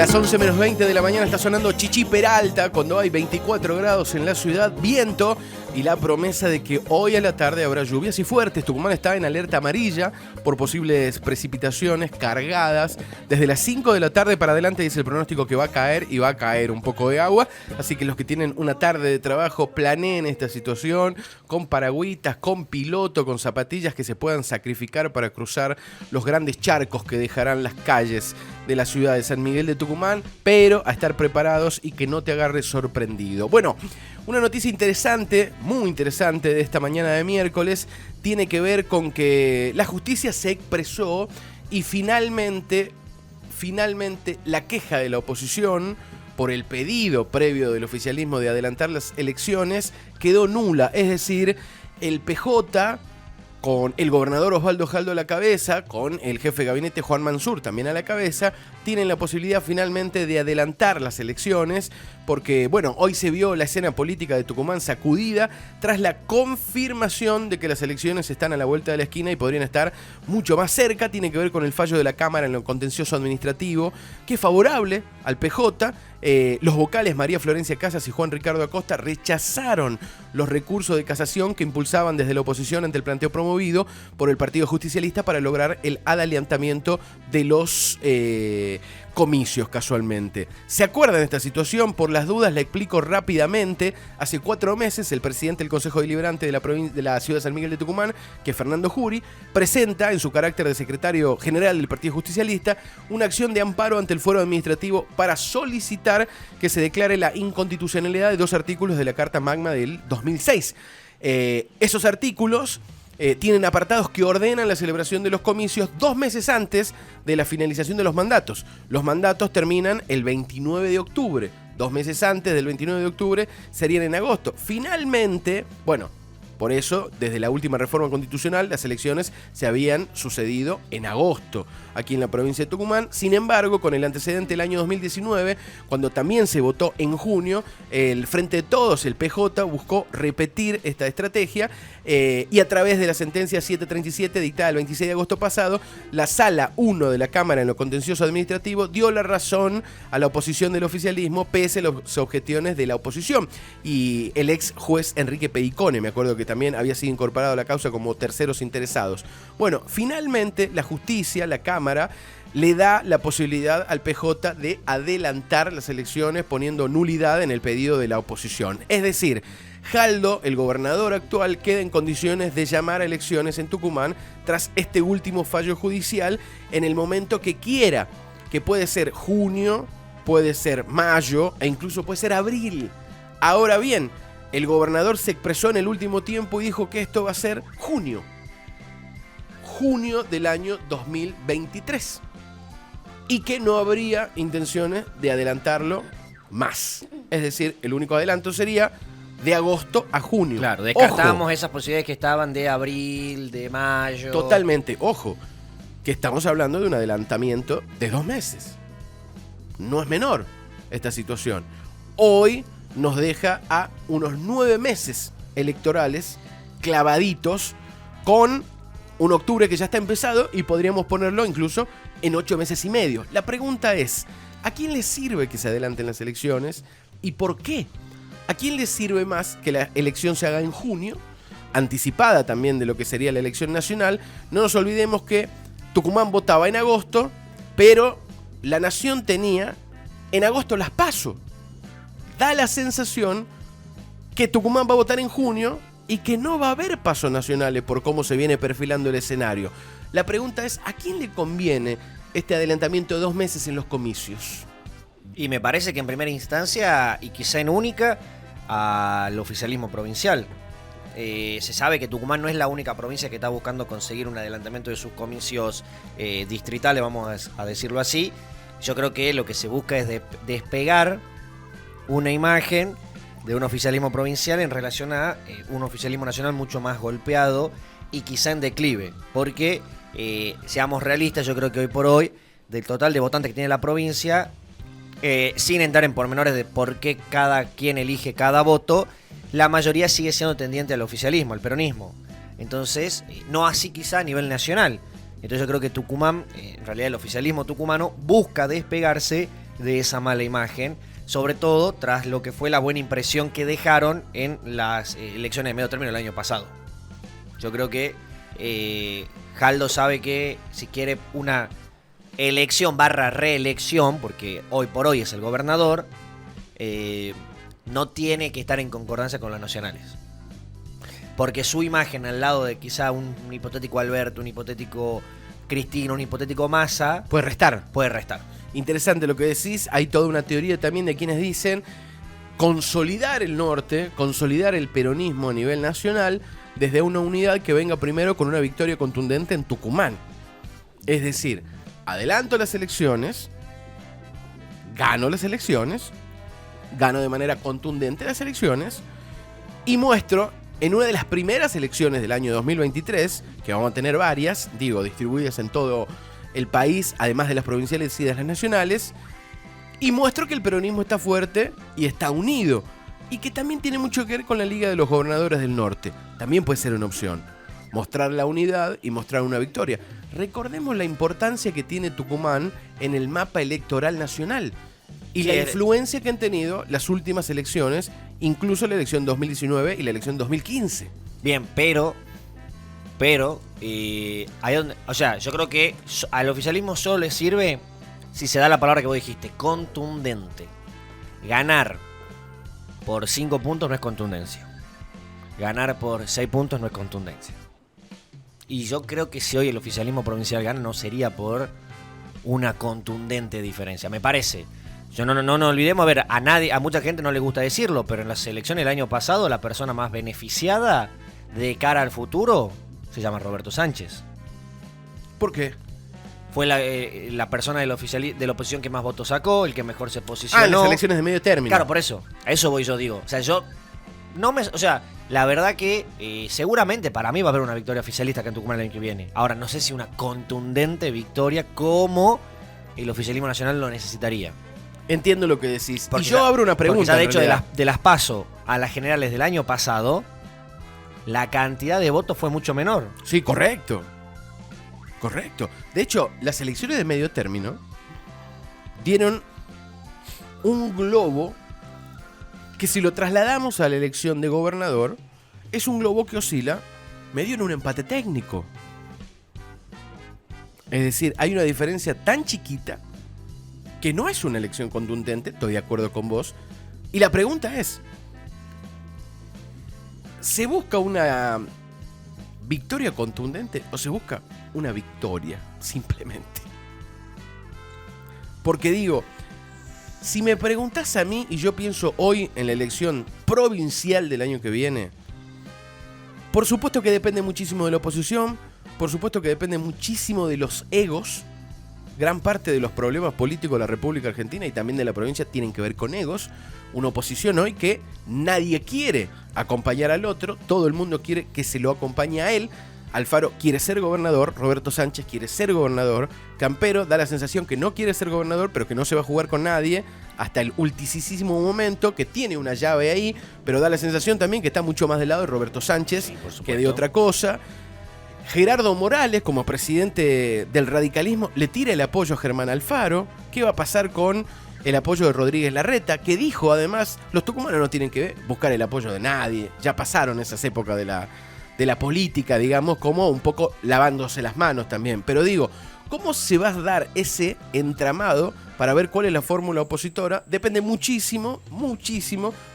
las 11 menos 20 de la mañana está sonando Chichi Peralta cuando hay 24 grados en la ciudad, viento y la promesa de que hoy a la tarde habrá lluvias y fuertes. Tucumán está en alerta amarilla por posibles precipitaciones cargadas. Desde las 5 de la tarde para adelante dice el pronóstico que va a caer y va a caer un poco de agua. Así que los que tienen una tarde de trabajo planeen esta situación con paragüitas, con piloto, con zapatillas que se puedan sacrificar para cruzar los grandes charcos que dejarán las calles de la ciudad de San Miguel de Tucumán, pero a estar preparados y que no te agarre sorprendido. Bueno, una noticia interesante, muy interesante de esta mañana de miércoles, tiene que ver con que la justicia se expresó y finalmente la queja de la oposición por el pedido previo del oficialismo de adelantar las elecciones quedó nula. Es decir, el PJ, con el gobernador Osvaldo Jaldo a la cabeza, con el jefe de gabinete Juan Mansur también a la cabeza, tienen la posibilidad finalmente de adelantar las elecciones, porque, bueno, hoy se vio la escena política de Tucumán sacudida tras la confirmación de que las elecciones están a la vuelta de la esquina y podrían estar mucho más cerca. Tiene que ver con el fallo de la Cámara en lo contencioso administrativo, que es favorable al PJ. Los vocales María Florencia Casas y Juan Ricardo Acosta rechazaron los recursos de casación que impulsaban desde la oposición ante el planteo promovido por el Partido Justicialista para lograr el adelantamiento de los comicios, casualmente. ¿Se acuerdan de esta situación? Por las dudas la explico rápidamente. Hace 4 meses el presidente del Consejo Deliberante de la ciudad de San Miguel de Tucumán, que es Fernando Jury, presenta en su carácter de secretario general del Partido Justicialista una acción de amparo ante el fuero administrativo para solicitar que se declare la inconstitucionalidad de 2 artículos de la Carta Magna del 2006. Esos artículos tienen apartados que ordenan la celebración de los comicios 2 meses antes de la finalización de los mandatos. Los mandatos terminan el 29 de octubre. 2 meses antes del 29 de octubre serían en agosto. Finalmente, bueno, por eso, desde la última reforma constitucional, las elecciones se habían sucedido en agosto, aquí en la provincia de Tucumán. Sin embargo, con el antecedente del año 2019, cuando también se votó en junio, el Frente de Todos, el PJ, buscó repetir esta estrategia y a través de la sentencia 737 dictada el 26 de agosto pasado, la Sala 1 de la Cámara en lo contencioso administrativo dio la razón a la oposición del oficialismo pese a las objeciones de la oposición. Y el ex juez Enrique Pedicone, me acuerdo que también había sido incorporado a la causa como terceros interesados. Bueno, finalmente la justicia, la Cámara, le da la posibilidad al PJ de adelantar las elecciones poniendo nulidad en el pedido de la oposición. Es decir, Jaldo, el gobernador actual, queda en condiciones de llamar a elecciones en Tucumán tras este último fallo judicial en el momento que quiera, que puede ser junio, puede ser mayo e incluso puede ser abril. Ahora bien, el gobernador se expresó en el último tiempo y dijo que esto va a ser junio del año 2023 y que no habría intenciones de adelantarlo más. Es decir, el único adelanto sería de agosto a junio. Claro, descartamos esas posibilidades que estaban de abril, de mayo. Totalmente, ojo, que estamos hablando de un adelantamiento de 2 meses. No es menor esta situación. Hoy nos deja a unos 9 meses electorales clavaditos con un octubre que ya está empezado y podríamos ponerlo incluso en 8 meses y medio. La pregunta es, ¿a quién le sirve que se adelanten las elecciones y por qué? ¿A quién le sirve más que la elección se haga en junio, anticipada también de lo que sería la elección nacional? No nos olvidemos que Tucumán votaba en agosto, pero la nación tenía en agosto las PASO. Da la sensación que Tucumán va a votar en junio y que no va a haber pasos nacionales por cómo se viene perfilando el escenario. La pregunta es, ¿a quién le conviene este adelantamiento de 2 meses en los comicios? Y me parece que en primera instancia, y quizá en única, al oficialismo provincial. Se sabe que Tucumán no es la única provincia que está buscando conseguir un adelantamiento de sus comicios distritales, vamos a decirlo así. Yo creo que lo que se busca es despegar una imagen de un oficialismo provincial en relación a un oficialismo nacional mucho más golpeado y quizá en declive, porque seamos realistas, yo creo que hoy por hoy, del total de votantes que tiene la provincia, sin entrar en pormenores de por qué cada quien elige cada voto, la mayoría sigue siendo tendiente al oficialismo, al peronismo. Entonces, no así quizá a nivel nacional. Entonces yo creo que Tucumán, en realidad el oficialismo tucumano, busca despegarse de esa mala imagen, sobre todo tras lo que fue la buena impresión que dejaron en las elecciones de medio término del año pasado. Yo creo que Jaldo sabe que si quiere una elección / reelección, porque hoy por hoy es el gobernador, no tiene que estar en concordancia con los nacionales. Porque su imagen al lado de quizá un hipotético Alberto, un hipotético Cristina, un hipotético Massa, Puede restar. puede restar. Interesante lo que decís. Hay toda una teoría también de quienes dicen consolidar el norte, consolidar el peronismo a nivel nacional desde una unidad que venga primero con una victoria contundente en Tucumán. Es decir, adelanto las elecciones, gano de manera contundente las elecciones y muestro en una de las primeras elecciones del año 2023, que vamos a tener varias, distribuidas en todo el país, además de las provinciales y de las nacionales, y muestro que el peronismo está fuerte y está unido, y que también tiene mucho que ver con la Liga de los Gobernadores del Norte. También puede ser una opción, mostrar la unidad y mostrar una victoria. Recordemos la importancia que tiene Tucumán en el mapa electoral nacional y la influencia que han tenido las últimas elecciones, incluso la elección 2019 y la elección 2015. Bien, pero yo creo que al oficialismo solo le sirve si se da la palabra que vos dijiste, contundente. Ganar por 5 puntos no es contundencia. Ganar por 6 puntos no es contundencia. Y yo creo que si hoy el oficialismo provincial gana, no sería por una contundente diferencia. Me parece. No olvidemos, a mucha gente no le gusta decirlo, pero en las elecciones del año pasado, la persona más beneficiada de cara al futuro se llama Roberto Sánchez. ¿Por qué? Fue la persona de la oposición que más votos sacó, el que mejor se posicionó. En las elecciones de medio término. Claro, por eso. A eso voy yo, digo. La verdad que seguramente para mí va a haber una victoria oficialista acá en Tucumán el año que viene. Ahora, no sé si una contundente victoria como el oficialismo nacional lo necesitaría. Entiendo lo que decís. Porque y yo abro una pregunta. Porque ya de hecho de las PASO a las generales del año pasado, la cantidad de votos fue mucho menor. Sí, correcto. De hecho, las elecciones de medio término dieron un globo que, si lo trasladamos a la elección de gobernador, es un globo que oscila medio en un empate técnico. Es decir, hay una diferencia tan chiquita que no es una elección contundente, estoy de acuerdo con vos. Y la pregunta es, ¿se busca una victoria contundente o se busca una victoria simplemente? Porque digo, si me preguntás a mí y yo pienso hoy en la elección provincial del año que viene, por supuesto que depende muchísimo de la oposición, por supuesto que depende muchísimo de los egos. Gran parte de los problemas políticos de la República Argentina y también de la provincia tienen que ver con egos. Una oposición hoy que nadie quiere acompañar al otro, todo el mundo quiere que se lo acompañe a él. Alfaro quiere ser gobernador, Roberto Sánchez quiere ser gobernador, Campero da la sensación que no quiere ser gobernador, pero que no se va a jugar con nadie hasta el ultisísimo momento, que tiene una llave ahí, pero da la sensación también que está mucho más del lado de Roberto Sánchez que de otra cosa. Gerardo Morales, como presidente del radicalismo, le tira el apoyo a Germán Alfaro. ¿Qué va a pasar con el apoyo de Rodríguez Larreta? Que dijo, además, los tucumanos no tienen que buscar el apoyo de nadie. Ya pasaron esas épocas de la política, digamos, como un poco lavándose las manos también. Pero digo, ¿cómo se va a dar ese entramado para ver cuál es la fórmula opositora? Depende muchísimo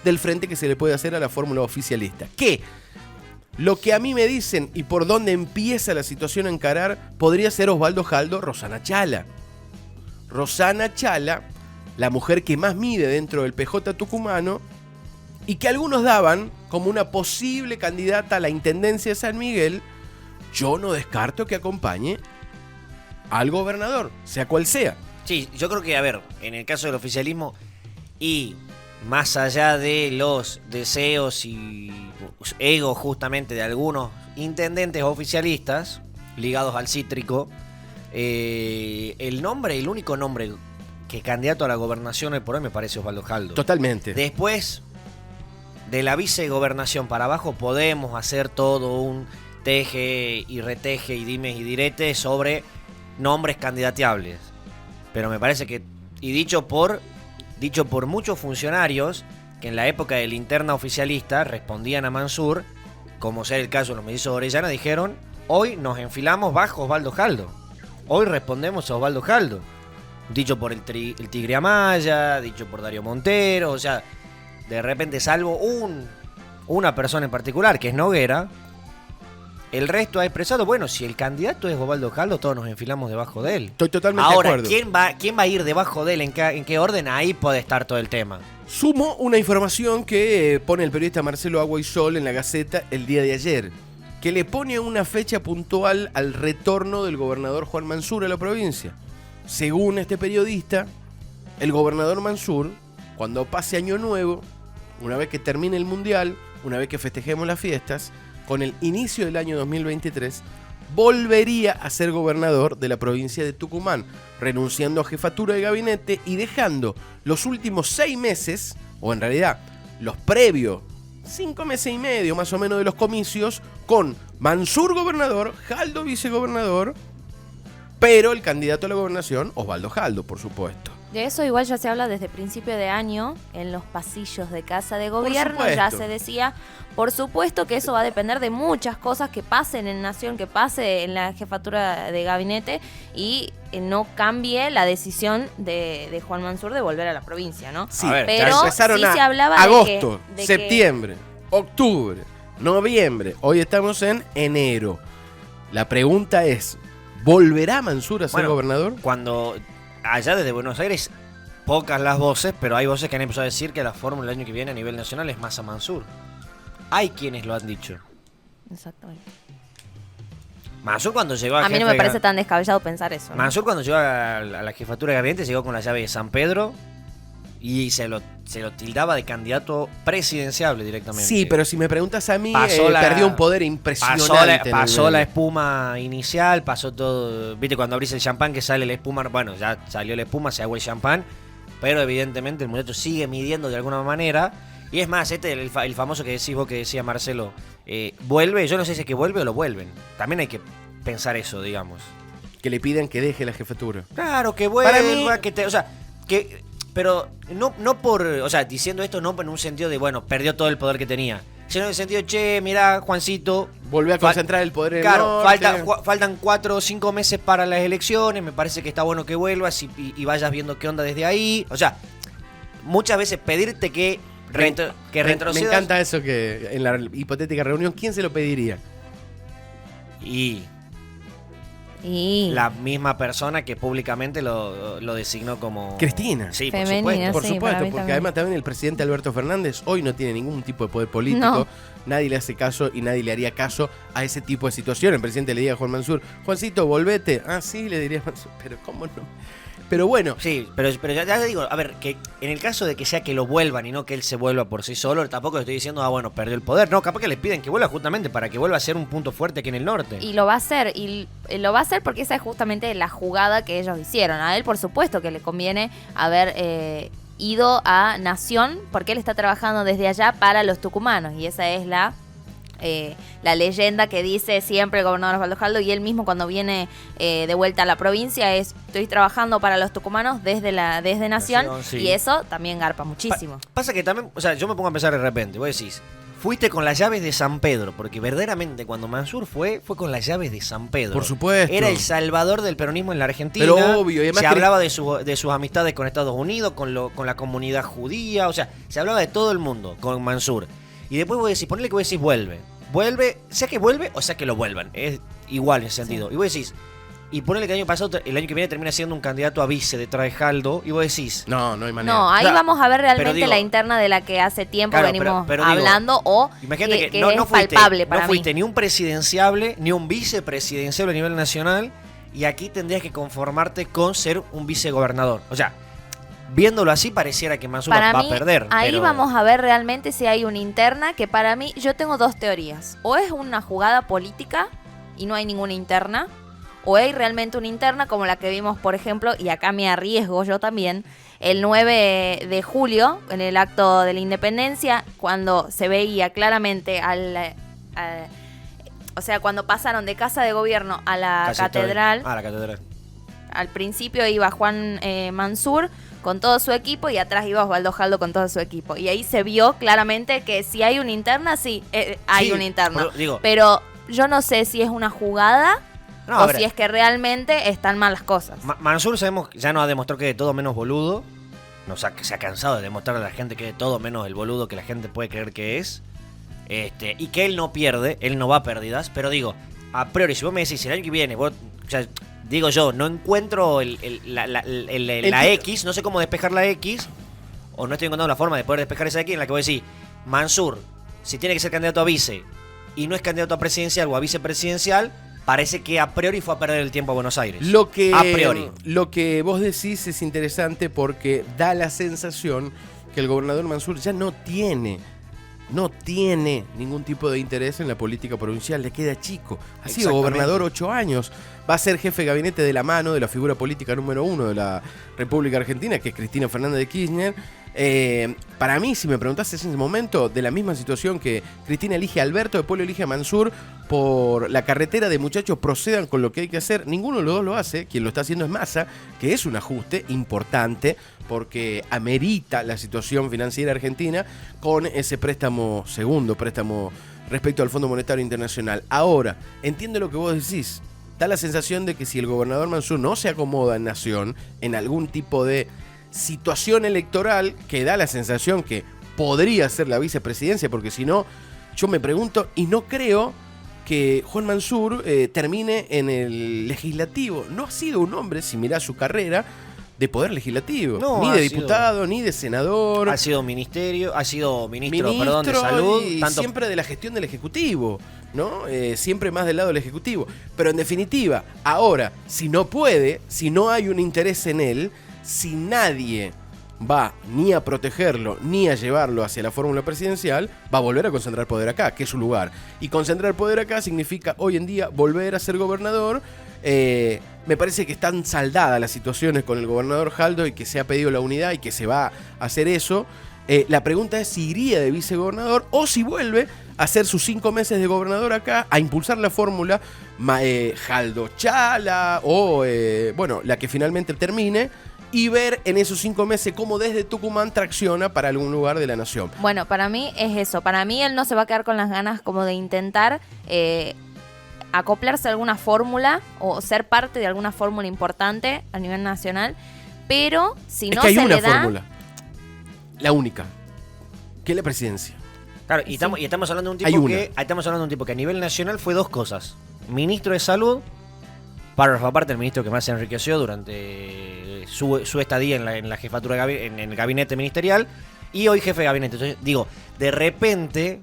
del frente que se le puede hacer a la fórmula oficialista. ¿Qué? Lo que a mí me dicen y por dónde empieza la situación a encarar podría ser Osvaldo Jaldo, Rosana Chala. Rosana Chala, la mujer que más mide dentro del PJ tucumano y que algunos daban como una posible candidata a la intendencia de San Miguel. Yo no descarto que acompañe al gobernador, sea cual sea. Sí, yo creo que, en el caso del oficialismo y más allá de los deseos y egos justamente de algunos intendentes oficialistas ligados al cítrico, el único nombre que candidato a la gobernación hoy por hoy me parece Osvaldo Jaldo. Totalmente. Después de la vicegobernación para abajo podemos hacer todo un teje y reteje y dimes y diretes sobre nombres candidateables. Pero me parece que Y dicho por muchos funcionarios que en la época de la interna oficialista respondían a Mansur, como sea el caso de los mellizos de Orellana, dijeron: hoy nos enfilamos bajo Osvaldo Jaldo. Hoy respondemos a Osvaldo Jaldo. Dicho por el Tigre Amaya, dicho por Darío Montero, o sea, de repente, salvo una persona en particular, que es Noguera, el resto ha expresado, bueno, si el candidato es Osvaldo Jaldo, todos nos enfilamos debajo de él. Estoy totalmente Ahora, de acuerdo. ¿quién va a ir debajo de él? ¿En qué orden? Ahí puede estar todo el tema. Sumo una información que pone el periodista Marcelo Agua y Sol en la Gaceta el día de ayer, que le pone una fecha puntual al retorno del gobernador Juan Mansur a la provincia. Según este periodista, el gobernador Mansur, cuando pase Año Nuevo, una vez que termine el Mundial, una vez que festejemos las fiestas, con el inicio del año 2023, volvería a ser gobernador de la provincia de Tucumán, renunciando a jefatura de gabinete y dejando los últimos 6 meses, o en realidad los previos 5 meses y medio más o menos de los comicios, con Mansur gobernador, Jaldo vicegobernador, pero el candidato a la gobernación, Osvaldo Jaldo, por supuesto. De eso igual ya se habla desde principio de año, en los pasillos de Casa de Gobierno ya se decía, por supuesto que eso va a depender de muchas cosas que pasen en Nación, que pase en la jefatura de gabinete y no cambie la decisión de Juan Mansur de volver a la provincia, ¿no? Sí, pero empezaron sí se hablaba agosto, de que septiembre, octubre, noviembre, hoy estamos en enero. La pregunta es, ¿volverá Mansur a ser gobernador? Cuando allá desde Buenos Aires, pocas las voces, pero hay voces que han empezado a decir que la fórmula el año que viene a nivel nacional es Massa Mansur. Hay quienes lo han dicho. Exactamente. Mansur cuando llegó a mí no me parece tan descabellado pensar eso, ¿no? Mansur cuando llegó a la jefatura de gabinete llegó con la llave de San Pedro y se lo tildaba de candidato presidenciable directamente. Sí, pero si me preguntas a mí, perdió un poder impresionante. Pasó la espuma inicial, pasó todo. Viste, cuando abrís el champán que sale la espuma, bueno, ya salió la espuma, se aguó el champán, pero evidentemente el muchacho sigue midiendo de alguna manera. Y es más, el famoso que decís vos, que decía Marcelo, vuelve, yo no sé si es que vuelve o lo vuelven. También hay que pensar eso, digamos. Que le piden que deje la jefatura. Claro, que vuelva, Para mí, pero no por, o sea, diciendo esto no en un sentido de, bueno, perdió todo el poder que tenía, sino en el sentido, che, mirá, Juancito, volvió a concentrar el poder en el norte. Faltan 4 o 5 meses para las elecciones, me parece que está bueno que vuelvas y vayas viendo qué onda desde ahí. O sea, muchas veces pedirte que retrocedas. Me encanta eso, que en la hipotética reunión, ¿quién se lo pediría? Y la misma persona que públicamente lo designó como Cristina. Sí, femenina, por supuesto, porque también. además también el presidente Alberto Fernández hoy no tiene ningún tipo de poder político. No. Nadie le hace caso y nadie le haría caso a ese tipo de situación. El presidente le diga a Juan Mansur, Juancito, volvete. Ah, sí, le diría Mansur, pero ¿cómo no? Pero bueno. Sí, pero ya te digo, a ver, que en el caso de que sea que lo vuelvan y no que él se vuelva por sí solo, tampoco le estoy diciendo, bueno, perdió el poder. No, capaz que le piden que vuelva justamente para que vuelva a ser un punto fuerte aquí en el norte. Y lo va a hacer, porque esa es justamente la jugada que ellos hicieron. A él, por supuesto, que le conviene haber ido a Nación, porque él está trabajando desde allá para los tucumanos, y esa es la leyenda que dice siempre el gobernador Osvaldo Jaldo, y él mismo cuando viene de vuelta a la provincia estoy trabajando para los tucumanos desde Nación, sí. Y eso también garpa muchísimo. Pasa que también, o sea, yo me pongo a pensar de repente, vos decís, fuiste con las llaves de San Pedro, porque verdaderamente cuando Mansur fue con las llaves de San Pedro. Por supuesto. Era el salvador del peronismo en la Argentina. Pero obvio. Y además se hablaba de sus amistades con Estados Unidos, con la comunidad judía, o sea, se hablaba de todo el mundo con Mansur. Y después vos decís, ponele que vos decís vuelve, sea que vuelve o sea que lo vuelvan. Es igual en ese sentido. Sí. Y vos decís, y ponele que el año que viene termina siendo un candidato a vice detrás de Jaldo, y vos decís... No hay manera. No, ahí vamos a ver realmente la interna de la que hace tiempo venimos hablando, o imagínate que no es fuiste, palpable para no fuiste mí. ni un presidenciable, ni un vicepresidenciable a nivel nacional, y aquí tendrías que conformarte con ser un vicegobernador. O sea, viéndolo así, pareciera que Mansur va a perder. Ahí vamos a ver realmente si hay una interna, que para mí, yo tengo 2 teorías. O es una jugada política y no hay ninguna interna, o hay realmente una interna como la que vimos, por ejemplo, y acá me arriesgo yo también, el 9 de julio, en el acto de la Independencia, cuando se veía claramente o sea, cuando pasaron de Casa de Gobierno a la catedral. La catedral. al principio iba Juan Mansur con todo su equipo y atrás iba Osvaldo Jaldo con todo su equipo. Y ahí se vio claramente que si hay una interna, sí, hay una interna. Pero yo no sé si es una jugada o si es que realmente están mal las cosas. Mansur sabemos, ya nos ha demostrado que es de todo menos boludo. Se ha cansado de demostrarle a la gente que es de todo menos el boludo que la gente puede creer que es. Y que él no pierde, él no va a pérdidas. Pero digo, a priori, si vos me decís el año que viene, vos, o sea, digo yo, no encuentro la X, no sé cómo despejar la X, o no estoy encontrando la forma de poder despejar esa X en la que voy a decir, Mansur, si tiene que ser candidato a vice y no es candidato a presidencial o a vicepresidencial, parece que a priori fue a perder el tiempo a Buenos Aires. A priori. Lo que vos decís es interesante porque da la sensación que el gobernador Mansur ya no tiene ningún tipo de interés en la política provincial, le queda chico. Ha sido gobernador 8 años, va a ser jefe de gabinete de la mano de la figura política número 1 de la República Argentina, que es Cristina Fernández de Kirchner. Para mí, si me preguntaste en ese momento, de la misma situación que Cristina elige a Alberto, el pueblo elige a Mansur por la carretera de muchachos procedan con lo que hay que hacer, ninguno de los dos lo hace, quien lo está haciendo es Massa, que es un ajuste importante porque amerita la situación financiera argentina con ese segundo préstamo respecto al Fondo Monetario Internacional. Ahora, entiendo lo que vos decís, da la sensación de que si el gobernador Mansur no se acomoda en Nación, en algún tipo de situación electoral que da la sensación que podría ser la vicepresidencia, porque si no, yo me pregunto y no creo que Juan Mansur termine en el legislativo. No ha sido un hombre, si mirás su carrera, de poder legislativo, ni de diputado, ni de senador. Ha sido ministro de Salud. Y siempre de la gestión del Ejecutivo, ¿no? Siempre más del lado del Ejecutivo. Pero en definitiva, ahora, si no puede, si no hay un interés en él, si nadie va ni a protegerlo ni a llevarlo hacia la fórmula presidencial, va a volver a concentrar poder acá, que es su lugar. Y concentrar poder acá significa hoy en día volver a ser gobernador. Me parece que están saldadas las situaciones con el gobernador Jaldo y que se ha pedido la unidad y que se va a hacer eso. La pregunta es si iría de vicegobernador o si vuelve a hacer sus 5 meses de gobernador acá, a impulsar la fórmula Jaldo Chala o la que finalmente termine, y ver en esos 5 meses cómo desde Tucumán tracciona para algún lugar de la nación. Bueno, para mí es eso. Para mí él no se va a quedar con las ganas como de intentar acoplarse a alguna fórmula o ser parte de alguna fórmula importante a nivel nacional, pero si no se le da... Es que hay una fórmula, la única, que es la presidencia. Claro, y estamos hablando de un tipo que a nivel nacional fue 2 cosas: ministro de Salud, párrafo aparte, el ministro que más se enriqueció durante su estadía en la jefatura en el gabinete ministerial, y hoy jefe de gabinete. Entonces, digo, de repente,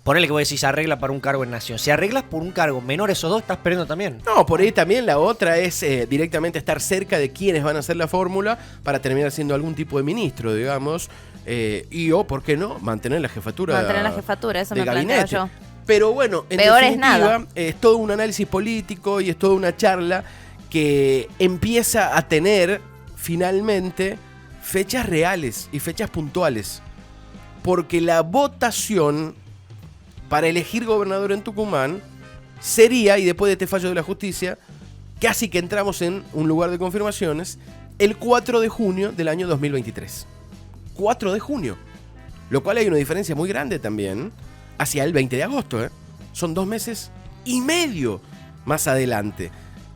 ponele que vos decís, arregla para un cargo en Nación. Si arreglas por un cargo menor esos 2, estás perdiendo también. No, por ahí también la otra es directamente estar cerca de quienes van a hacer la fórmula para terminar siendo algún tipo de ministro, digamos. O, ¿por qué no? Mantener la jefatura. Eso me planteo yo. Pero bueno, en peor definitiva, es todo un análisis político y es toda una charla que empieza a tener finalmente fechas reales y fechas puntuales. Porque la votación para elegir gobernador en Tucumán sería, y después de este fallo de la justicia, casi que entramos en un lugar de confirmaciones, el 4 de junio del año 2023. 4 de junio. Lo cual hay una diferencia muy grande también hacia el 20 de agosto. Son 2 meses y medio más adelante.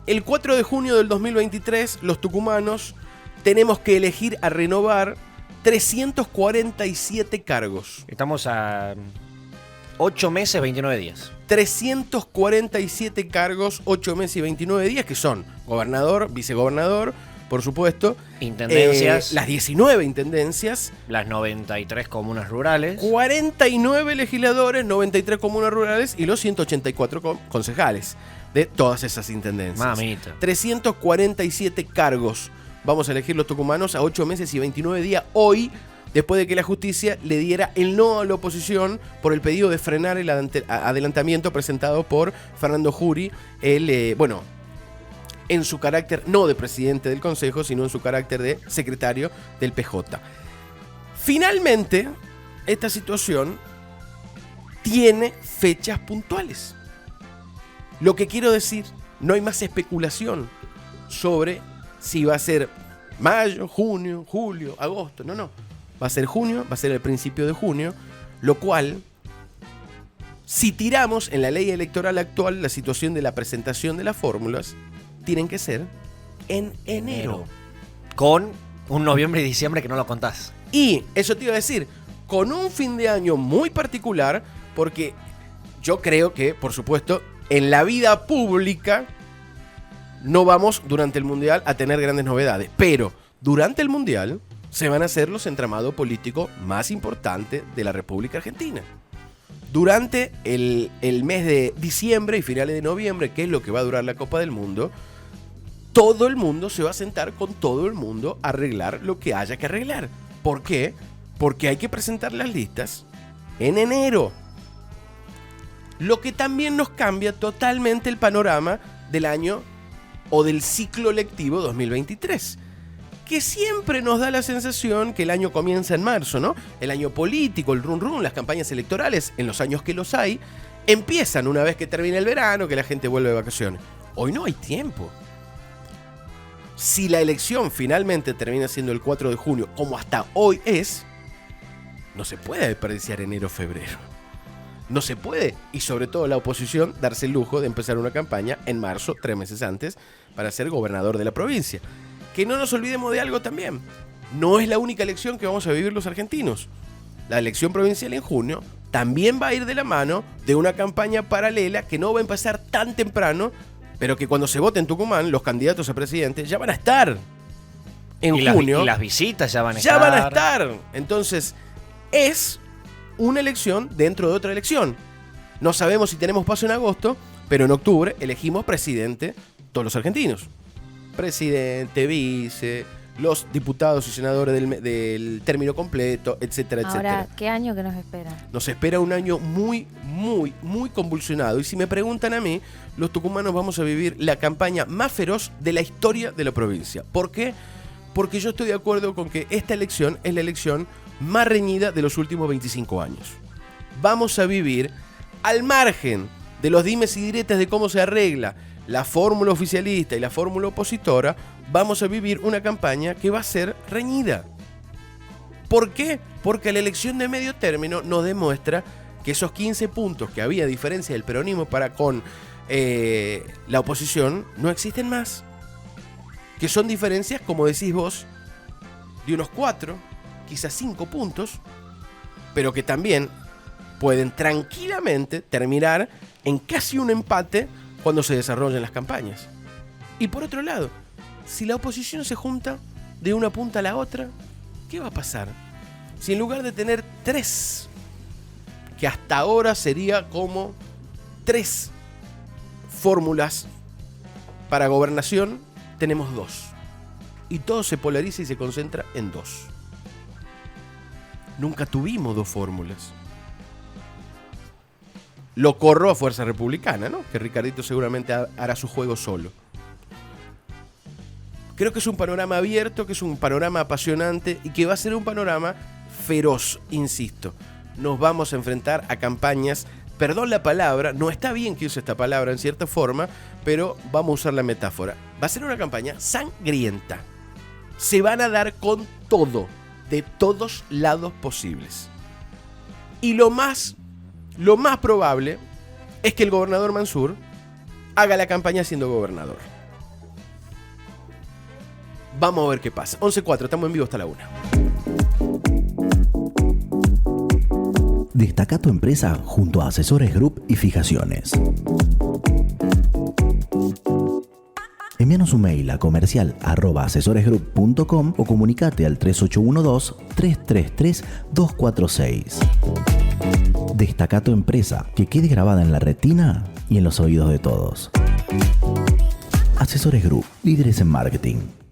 El 4 de junio del 2023, los tucumanos tenemos que elegir a renovar 347 cargos. Estamos a 8 meses, 29 días. 347 cargos, 8 meses y 29 días, que son gobernador, vicegobernador, por supuesto. Intendencias. Las 19 intendencias. Las 93 comunas rurales. 49 legisladores, 93 comunas rurales y los 184 concejales de todas esas intendencias. Mamita. 347 cargos. Vamos a elegir los tucumanos a 8 meses y 29 días hoy, después de que la justicia le diera el no a la oposición por el pedido de frenar el adelantamiento presentado por Fernando Jury, en su carácter no de presidente del Consejo, sino en su carácter de secretario del PJ. Finalmente, esta situación tiene fechas puntuales. Lo que quiero decir, no hay más especulación sobre si va a ser mayo, junio, julio, agosto. No. Va a ser junio, va a ser el principio de junio, lo cual, si tiramos en la ley electoral actual la situación de la presentación de las fórmulas, tienen que ser en enero. Con un noviembre y diciembre que no lo contás. Y eso te iba a decir, con un fin de año muy particular, porque yo creo que, por supuesto, en la vida pública no vamos durante el Mundial a tener grandes novedades, pero durante el Mundial se van a hacer los entramados políticos más importantes de la República Argentina. Durante el mes de diciembre y finales de noviembre, que es lo que va a durar la Copa del Mundo, todo el mundo se va a sentar con todo el mundo a arreglar lo que haya que arreglar. ¿Por qué? Porque hay que presentar las listas en enero. Lo que también nos cambia totalmente el panorama del año o del ciclo lectivo 2023. Que siempre nos da la sensación que el año comienza en marzo, ¿no? El año político, el run run, las campañas electorales, en los años que los hay, empiezan una vez que termina el verano, que la gente vuelve de vacaciones. Hoy no hay tiempo. Si la elección finalmente termina siendo el 4 de junio, como hasta hoy es, no se puede desperdiciar enero o febrero. No se puede, y sobre todo la oposición, darse el lujo de empezar una campaña en marzo, 3 meses antes, para ser gobernador de la provincia. Que no nos olvidemos de algo también. No es la única elección que vamos a vivir los argentinos. La elección provincial en junio también va a ir de la mano de una campaña paralela que no va a empezar tan temprano, pero que cuando se vote en Tucumán, los candidatos a presidente ya van a estar en junio. Y las visitas ya van a estar. Ya van a estar. Entonces, es una elección dentro de otra elección. No sabemos si tenemos paso en agosto, pero en octubre elegimos presidente todos los argentinos. Presidente, vice, los diputados y senadores del término completo, etcétera, etcétera. Ahora, ¿qué año que nos espera? Nos espera un año muy, muy, muy convulsionado. Y si me preguntan a mí, los tucumanos vamos a vivir la campaña más feroz de la historia de la provincia. ¿Por qué? Porque yo estoy de acuerdo con que esta elección es la elección más reñida de los últimos 25 años. Vamos a vivir, al margen de los dimes y diretes de cómo se arregla la fórmula oficialista y la fórmula opositora, vamos a vivir una campaña que va a ser reñida. ¿Por qué? Porque la elección de medio término nos demuestra que esos 15 puntos que había diferencia del peronismo para con la oposición no existen más. Que son diferencias, como decís vos, de unos 4, quizás 5 puntos, pero que también pueden tranquilamente terminar en casi un empate cuando se desarrollen las campañas. Y por otro lado, si la oposición se junta de una punta a la otra, ¿qué va a pasar? Si en lugar de tener 3, que hasta ahora sería como 3 fórmulas para gobernación, tenemos 2. Y todo se polariza y se concentra en 2. Nunca tuvimos 2 fórmulas. Lo corro a Fuerza Republicana, ¿no? Que Ricardito seguramente hará su juego solo. Creo que es un panorama abierto, que es un panorama apasionante y que va a ser un panorama feroz, insisto. Nos vamos a enfrentar a campañas, perdón la palabra, no está bien que use esta palabra en cierta forma, pero vamos a usar la metáfora. Va a ser una campaña sangrienta. Se van a dar con todo, de todos lados posibles. Y lo más probable es que el gobernador Mansur haga la campaña siendo gobernador. Vamos a ver qué pasa. 11:04, estamos en vivo hasta la 1. Destaca tu empresa junto a Asesores Group y Fijaciones. Envíanos un mail a comercial@asesoresgroup.com o comunicate al 3812-333-246. Destaca tu empresa, que quede grabada en la retina y en los oídos de todos. Asesores Group, líderes en marketing.